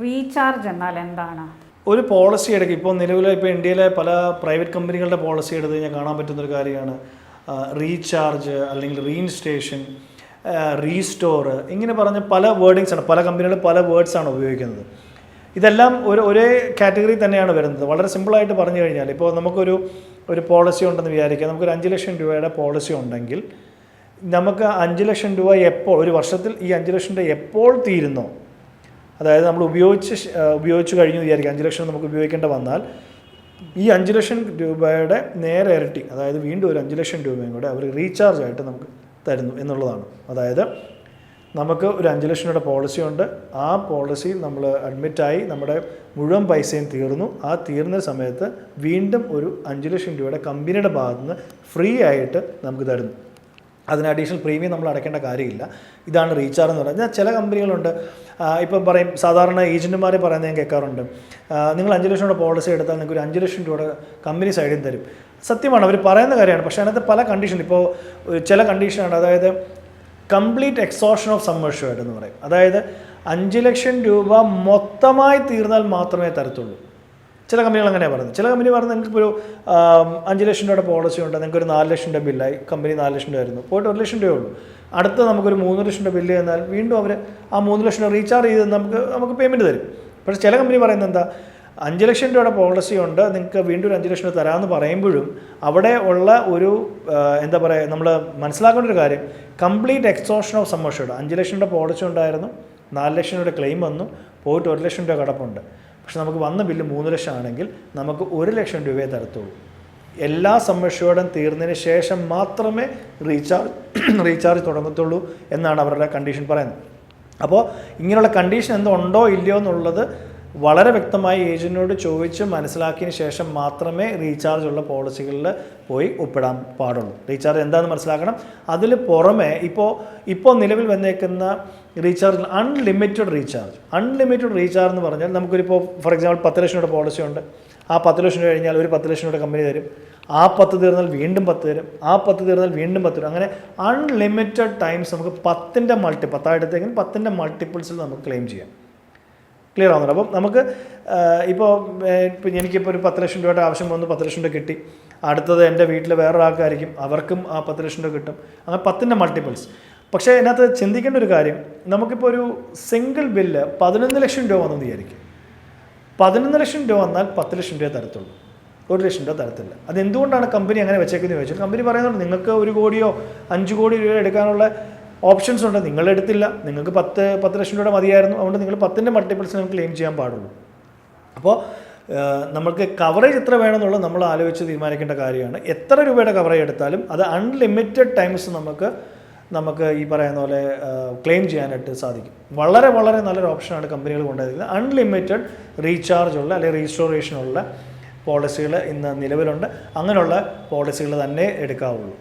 Recharge എന്നാൽ എന്താണ്? ഒരു പോളിസി എടുക്കുക. ഇപ്പോൾ നിലവിലെ ഇന്ത്യയിലെ പല പ്രൈവറ്റ് കമ്പനികളുടെ പോളിസി എടുത്ത് കഴിഞ്ഞാൽ കാണാൻ പറ്റുന്നൊരു കാര്യമാണ് റീചാർജ്, അല്ലെങ്കിൽ റീഇൻസ്റ്റേഷൻ, റീസ്റ്റോർ, ഇങ്ങനെ പറഞ്ഞ പല വേർഡിങ്സാണ്. പല കമ്പനികളും പല വേർഡ്സാണ് ഉപയോഗിക്കുന്നത്. ഇതെല്ലാം ഒരേ കാറ്റഗറി തന്നെയാണ് വരുന്നത്. വളരെ സിമ്പിളായിട്ട് പറഞ്ഞു കഴിഞ്ഞാൽ, ഇപ്പോൾ നമുക്കൊരു പോളിസി ഉണ്ടെന്ന് വിചാരിക്കുക. നമുക്കൊരു 5 ലക്ഷം രൂപയുടെ പോളിസി ഉണ്ടെങ്കിൽ നമുക്ക് 5 ലക്ഷം രൂപ എപ്പോൾ, ഒരു വർഷത്തിൽ ഈ 5 ലക്ഷം രൂപ എപ്പോൾ തീരുന്നോ, അതായത് നമ്മൾ ഉപയോഗിച്ച് കഴിഞ്ഞു വിചാരിക്കുക, 5 ലക്ഷം നമുക്ക് ഉപയോഗിക്കേണ്ട വന്നാൽ ഈ 5 ലക്ഷം രൂപയുടെ നേരെ ഇരട്ടി, അതായത് വീണ്ടും ഒരു 5 ലക്ഷം രൂപയും കൂടെ അവർ റീചാർജ് ആയിട്ട് നമുക്ക് തരുന്നു എന്നുള്ളതാണ്. അതായത് നമുക്ക് ഒരു 5 ലക്ഷം രൂപയുടെ പോളിസി ഉണ്ട്. ആ പോളിസി നമ്മൾ അഡ്മിറ്റായി നമ്മുടെ മുഴുവൻ പൈസയും തീർന്നു. ആ തീർന്ന സമയത്ത് വീണ്ടും ഒരു 5 ലക്ഷം രൂപയുടെ കമ്പനിയുടെ ഭാഗത്തു നിന്ന് ഫ്രീ ആയിട്ട് നമുക്ക് തരുന്നു. അതിന് അഡീഷണൽ പ്രീമിയം നമ്മൾ അടയ്ക്കേണ്ട കാര്യമില്ല. ഇതാണ് റീചാർജ് എന്ന് പറഞ്ഞാൽ. ചില കമ്പനികളുണ്ട്, ഇപ്പം പറയും, സാധാരണ ഏജൻറ്റുമാർ പറയുന്നത് ഞാൻ കേൾക്കാറുണ്ട്, നിങ്ങൾ 5 ലക്ഷം രൂപയുടെ പോളിസി എടുത്താൽ നിങ്ങൾക്ക് ഒരു 5 ലക്ഷം രൂപയുടെ കമ്പനി സൈഡിൽ തരും. സത്യമാണ്, അവർ പറയുന്ന കാര്യമാണ്. പക്ഷേ അതിനകത്ത് പല കണ്ടീഷൻ, ഇപ്പോൾ ചില കണ്ടീഷനാണ്. അതായത് complete exhaustion of sum assured എന്ന് പറയും. അതായത് 5 ലക്ഷം രൂപ മൊത്തമായി തീർന്നാൽ മാത്രമേ തരത്തുള്ളൂ. ചില കമ്പനികൾ അങ്ങനെയാണ് പറയുന്നത്. ചില കമ്പനി പറഞ്ഞാൽ നിങ്ങൾക്കിപ്പോൾ ഒരു 5 ലക്ഷം രൂപയുടെ പോളിസി ഉണ്ട്, നിങ്ങൾക്കൊരു 4 ലക്ഷം രൂപ ബില്ലായി, കമ്പനി 4 ലക്ഷം രൂപ ആയിരുന്നു, പോയിട്ട് 1 ലക്ഷം രൂപയേ ഉള്ളൂ. അടുത്ത് നമുക്കൊരു 3 ലക്ഷം രൂപ ബില്ല് തന്നാൽ വീണ്ടും അവർ ആ 3 ലക്ഷം രൂപ റീചാർജ് ചെയ്ത് നമുക്ക് പേയ്മെൻറ്റ് തരും. പക്ഷേ ചില കമ്പനി പറയുന്നത് എന്താ, 5 ലക്ഷം രൂപയുടെ പോളിസി ഉണ്ട്, നിങ്ങൾക്ക് വീണ്ടും ഒരു 5 ലക്ഷം രൂപ തരാമെന്ന് പറയുമ്പോഴും അവിടെ ഉള്ള ഒരു എന്താ പറയുക, നമ്മൾ മനസ്സിലാക്കേണ്ട ഒരു കാര്യം, complete exhaustion of sum assured. 5 ലക്ഷം രൂപ പോളിസി ഉണ്ടായിരുന്നു, 4 ലക്ഷം രൂപയുടെ ക്ലെയിം വന്നു, പോയിട്ട് 1 ലക്ഷം രൂപ കടപ്പുണ്ട്. പക്ഷെ നമുക്ക് വന്ന ബില്ല് 3 ലക്ഷം ആണെങ്കിൽ നമുക്ക് 1 ലക്ഷം രൂപയെ തരത്തുള്ളൂ. എല്ലാ സം അഷ്യൂർഡും തീർന്നതിന് ശേഷം മാത്രമേ റീചാർജ് തുടങ്ങത്തുള്ളൂ എന്നാണ് അവരുടെ കണ്ടീഷൻ പറയുന്നത്. അപ്പോൾ ഇങ്ങനെയുള്ള കണ്ടീഷൻ എന്തുണ്ടോ ഇല്ലയോ എന്നുള്ളത് വളരെ വ്യക്തമായി ഏജൻറ്റിനോട് ചോദിച്ച് മനസ്സിലാക്കിയതിന് ശേഷം മാത്രമേ റീചാർജ് ഉള്ള പോളിസികളിൽ പോയി ഒപ്പിടാൻ പാടുള്ളൂ. റീചാർജ് എന്താണെന്ന് മനസ്സിലാക്കണം. അതിൽ പുറമെ ഇപ്പോൾ നിലവിൽ വന്നേക്കുന്ന റീചാർജ് അൺലിമിറ്റഡ് റീചാർജ് എന്ന് പറഞ്ഞാൽ നമുക്കൊരിപ്പോൾ ഫോർ എക്സാമ്പിൾ 10 ലക്ഷം രൂപയുടെ പോളിസി ഉണ്ട്. ആ 10 ലക്ഷം രൂപ കഴിഞ്ഞാൽ ഒരു 10 ലക്ഷം രൂപയുടെ കമ്പനി തരും. ആ 10 തീർന്നാൽ വീണ്ടും 10 തരും. ആ 10 തീർന്നാൽ വീണ്ടും 10 തരും. അങ്ങനെ അൺലിമിറ്റഡ് ടൈംസ് നമുക്ക് 10ൻ്റെ 10 എടുത്തെങ്കിൽ 10ൻ്റെ മൾട്ടിപ്പിൾസിൽ നമുക്ക് ക്ലെയിം ചെയ്യാം. ക്ലിയർ ആവുന്നുണ്ട്. അപ്പം നമുക്ക് ഇപ്പോൾ എനിക്കിപ്പോൾ ഒരു 10 ലക്ഷം രൂപയുടെ ആവശ്യം വന്നു, 10 ലക്ഷം രൂപ കിട്ടി. അടുത്തത് എൻ്റെ വീട്ടിൽ വേറൊരാൾക്കായിരിക്കും, അവർക്കും ആ 10 ലക്ഷം രൂപ കിട്ടും. അങ്ങനെ 10ൻ്റെ മൾട്ടിപ്പിൾസ്. പക്ഷേ ഇതിനകത്ത് ചിന്തിക്കേണ്ട ഒരു കാര്യം, നമുക്കിപ്പോൾ ഒരു സിംഗിൾ ബില്ല് 11 ലക്ഷം രൂപ വന്നെന്ന് വിചാരിക്കും. 11 ലക്ഷം രൂപ വന്നാൽ 10 ലക്ഷം രൂപ തരത്തുള്ളൂ, 1 ലക്ഷം രൂപ തരത്തില്ല. അതെന്തുകൊണ്ടാണ് കമ്പനി അങ്ങനെ വെച്ചേക്കുന്നത് ചോദിച്ചാൽ, കമ്പനി പറയുന്നുണ്ട് നിങ്ങൾക്ക് 1 കോടിയോ 5 കോടി രൂപ എടുക്കാനുള്ള ഓപ്ഷൻസ് ഉണ്ട്. നിങ്ങളെടുത്തില്ല, നിങ്ങൾക്ക് 10 ലക്ഷം രൂപ മതിയായിരുന്നു, അതുകൊണ്ട് നിങ്ങൾ 10ൻ്റെ മൾട്ടിപ്പിൾസ് നിങ്ങൾക്ക് ക്ലെയിം ചെയ്യാൻ പാടുള്ളൂ. അപ്പോൾ നമുക്ക് കവറേജ് എത്ര വേണമെന്നുള്ളത് നമ്മൾ ആലോചിച്ച് തീരുമാനിക്കേണ്ട കാര്യമാണ്. എത്ര രൂപയുടെ കവറേജ് എടുത്താലും അത് അൺലിമിറ്റഡ് ടൈംസ് നമുക്ക് ഈ പറയുന്ന പോലെ ക്ലെയിം ചെയ്യാനായിട്ട് സാധിക്കും. വളരെ വളരെ നല്ലൊരു ഓപ്ഷനാണ് കമ്പനികൾ കൊണ്ടുവരുന്നത്. അൺലിമിറ്റഡ് റീചാർജുള്ള അല്ലെങ്കിൽ റീസ്റ്റോറേഷനുള്ള പോളിസികൾ ഇന്ന് നിലവിലുണ്ട്. അങ്ങനെയുള്ള പോളിസികൾ തന്നെ എടുക്കാവുള്ളൂ.